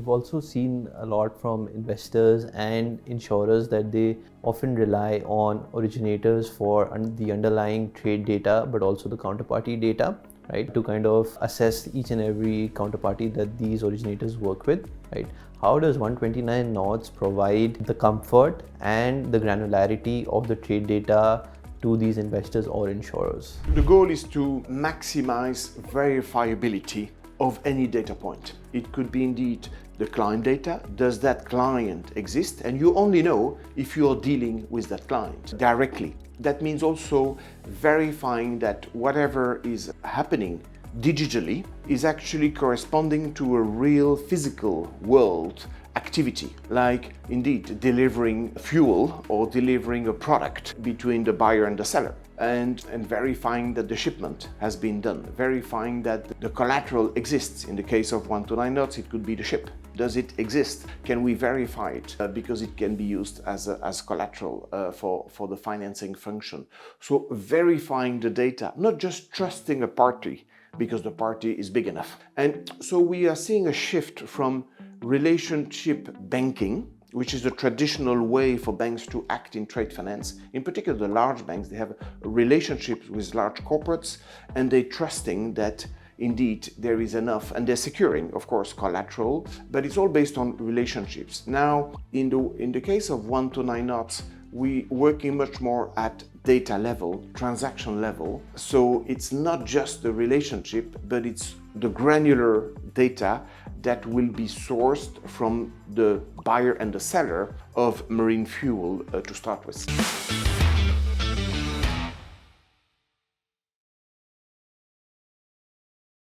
we've also seen a lot from investors and insurers that they often rely on originators for the underlying trade data, but also the counterparty data, right, to kind of assess each and every counterparty that these originators work with, right? How does 129 knots provide the comfort and the granularity of the trade data to these investors or insurers? The goal is to maximize verifiability of any data point. It could be indeed the client data. Does that client exist? And you only know if you're dealing with that client directly. That means also verifying that whatever is happening digitally is actually corresponding to a real physical world activity, like indeed delivering fuel or delivering a product between the buyer and the seller, and verifying that the shipment has been done, verifying that the collateral exists. In the case of 129 knots, it could be the ship. Does it exist? Can we verify it? Because it can be used as collateral for the financing function. So verifying the data, not just trusting a party because the party is big enough. And so we are seeing a shift from relationship banking, which is the traditional way for banks to act in trade finance. In particular, the large banks, they have relationships with large corporates, and they're trusting that indeed there is enough, and they're securing, of course, collateral, but it's all based on relationships. Now, in the case of 129 knots, we working much more at data level, transaction level. So it's not just the relationship, but it's the granular data that will be sourced from the buyer and the seller of marine fuel to start with.